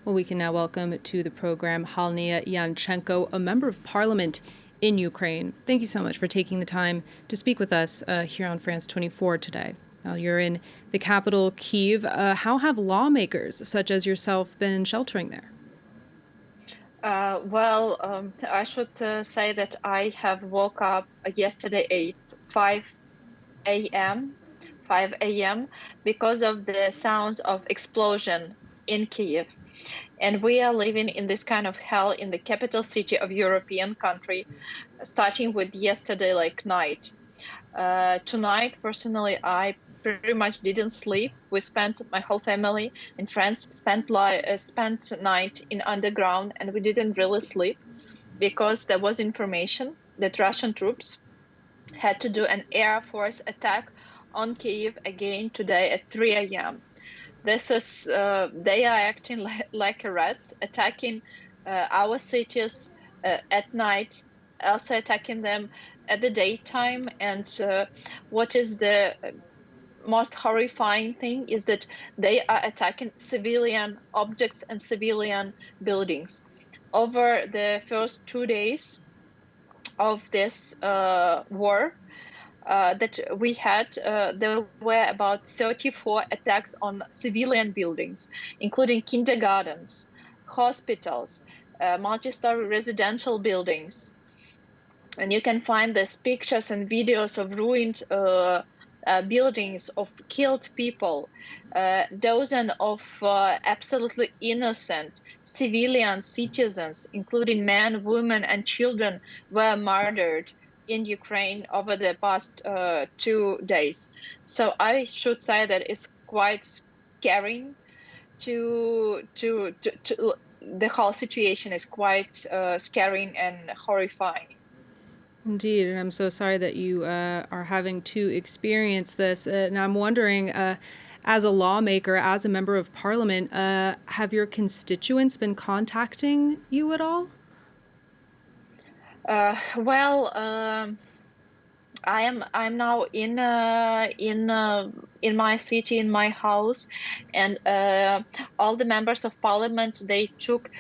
Well, we can now welcome to the program Halyna Yanchenko, a member of parliament in Ukraine. Thank you so much for taking the time to speak with us here on France 24 today. Now, you're in the capital, Kyiv. How have lawmakers such as yourself been sheltering there? I should say that I have woke up yesterday at 5 a.m. 5 a.m. because of the sounds of explosion in Kyiv. And we are living in this kind of hell in the capital city of European country, starting with yesterday like night. Tonight, personally, I pretty much didn't sleep. We spent my whole family and friends spent night in underground, and we didn't really sleep because there was information that Russian troops had to do an air force attack on Kyiv again today at 3 a.m. They are acting like rats, attacking our cities at night, also attacking them at the daytime. And what is the most horrifying thing is that they are attacking civilian objects and civilian buildings. Over the first 2 days of this war, that we had, there were about 34 attacks on civilian buildings, including kindergartens, hospitals, multi-story residential buildings. And you can find these pictures and videos of ruined buildings, of killed people. Dozens of absolutely innocent civilian citizens, including men, women, and children, were murdered in Ukraine over the past 2 days. So I should say that it's quite scaring to the whole situation is quite scaring and horrifying. Indeed, and I'm so sorry that you are having to experience this. And I'm wondering, as a lawmaker, as a member of parliament, have your constituents been contacting you at all? Uh, well, um, I'm now in my city, in my house, and all the members of parliament, they took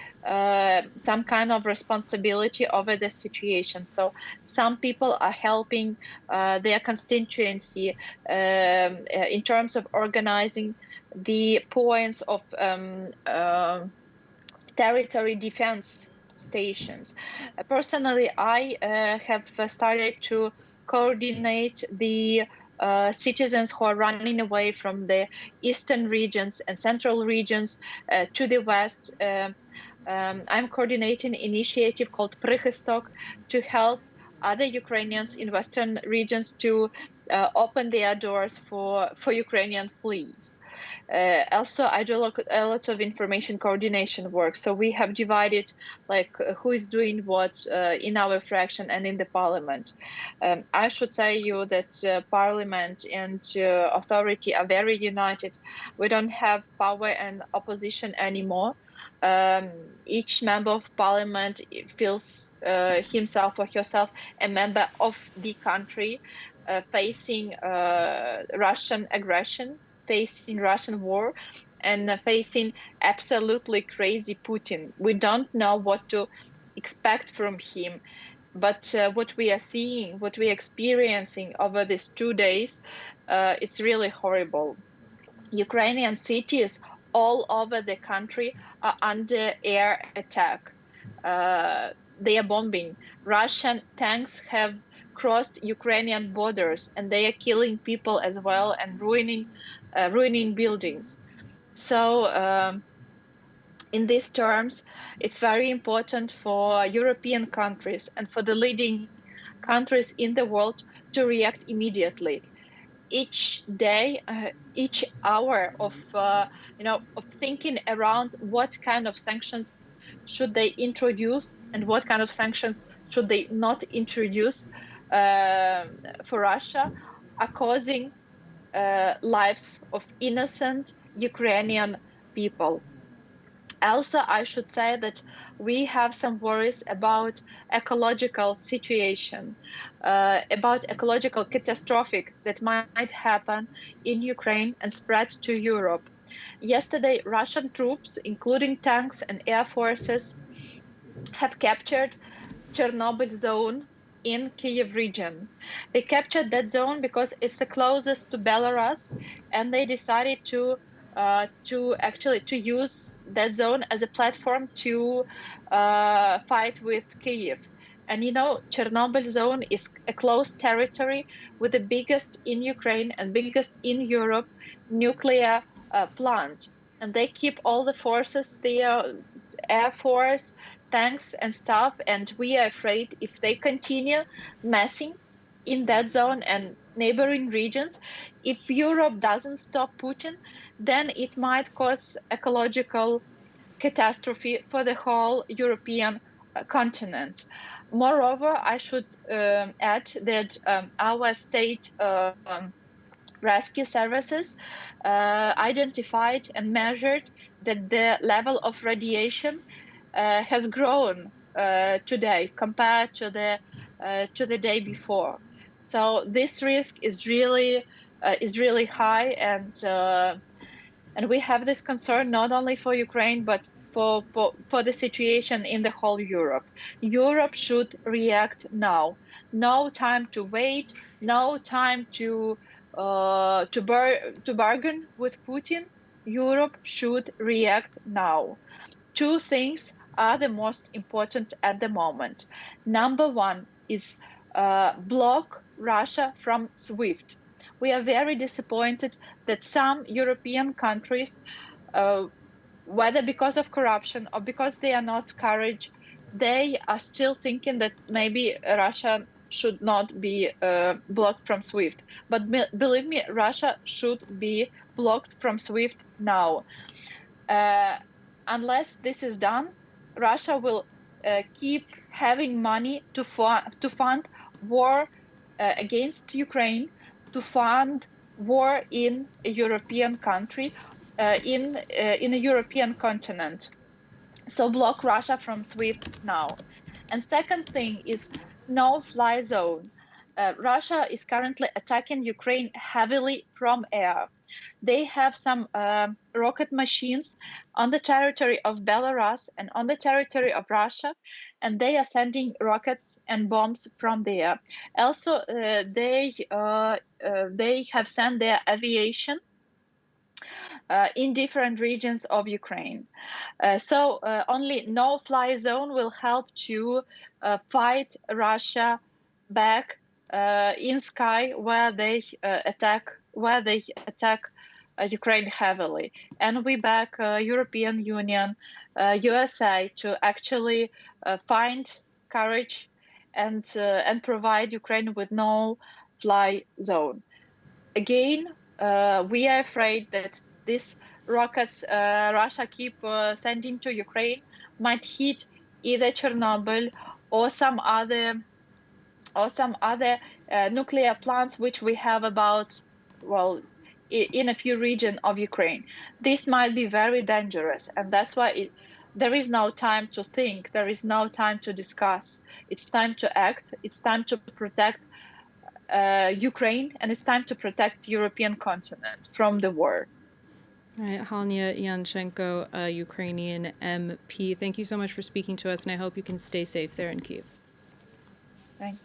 some kind of responsibility over the situation. So some people are helping their constituency in terms of organizing the points of territory defense stations. Personally, I have started to coordinate the citizens who are running away from the eastern regions and central regions to the west. I'm coordinating an initiative called Прихисток to help other Ukrainians in western regions to open their doors for Ukrainian flees. Also, I do a lot of information coordination work. So we have divided like who is doing what in our fraction and in the parliament. I should say you that parliament and authority are very united. We don't have power and opposition anymore. Each member of parliament feels himself or herself a member of the country facing Russian aggression, facing Russian war, and facing absolutely crazy Putin. We don't know what to expect from him. But what we are seeing, what we are experiencing over these 2 days, it's really horrible. Ukrainian cities all over the country are under air attack. They are bombing. Russian tanks have crossed Ukrainian borders, and they are killing people as well and ruining buildings. So, in these terms, it's very important for European countries and for the leading countries in the world to react immediately. Each day, each hour of thinking around what kind of sanctions should they introduce and what kind of sanctions should they not introduce for Russia are causing lives of innocent Ukrainian people. Also, I should say that we have some worries about ecological situation, about ecological catastrophic that might happen in Ukraine and spread to Europe. Yesterday, Russian troops, including tanks and air forces, have captured Chernobyl zone in Kyiv region. They captured that zone because it's the closest to Belarus, and they decided to use that zone as a platform to fight with Kyiv. And Chernobyl zone is a closed territory with the biggest in Ukraine and biggest in Europe nuclear plant. And they keep all the forces there, air force, tanks and stuff, and we are afraid if they continue messing in that zone and neighboring regions, if Europe doesn't stop Putin, then it might cause ecological catastrophe for the whole European continent. Moreover, I should add that our state rescue services identified and measured that the level of radiation has grown today compared to the day before. So this risk is really high, and we have this concern not only for Ukraine but for the situation in the whole Europe. Europe should react now. No time to wait. No time to bargain with Putin. Europe should react now. Two things are the most important at the moment. Number one is block Russia from SWIFT. We are very disappointed that some European countries, uh, whether because of corruption or because they are not courage, they are still thinking that maybe Russia should not be blocked from SWIFT. But believe me, Russia should be blocked from SWIFT now. Uh, Unless this is done, Russia will keep having money to fund war against Ukraine, to fund war in a European country, in a European continent. So block Russia from SWIFT now. And second thing is no-fly zone. Russia is currently attacking Ukraine heavily from air. They have some rocket machines on the territory of Belarus and on the territory of Russia, and they are sending rockets and bombs from there. Also, they have sent their aviation in different regions of Ukraine. So only no-fly zone will help to fight Russia back in sky where they attack Ukraine heavily. And we back European Union, USA to actually find courage and provide Ukraine with no-fly zone. Again, we are afraid that these rockets Russia keep sending to Ukraine might hit either Chernobyl or some other nuclear plants which we have about, well, in a few regions of Ukraine. This might be very dangerous, and that's why there is no time to think. There is no time to discuss. It's time to act. It's time to protect Ukraine, and it's time to protect the European continent from the war. All right, Halyna Yanchenko, a Ukrainian MP, thank you so much for speaking to us, and I hope you can stay safe there in Kyiv. Thanks.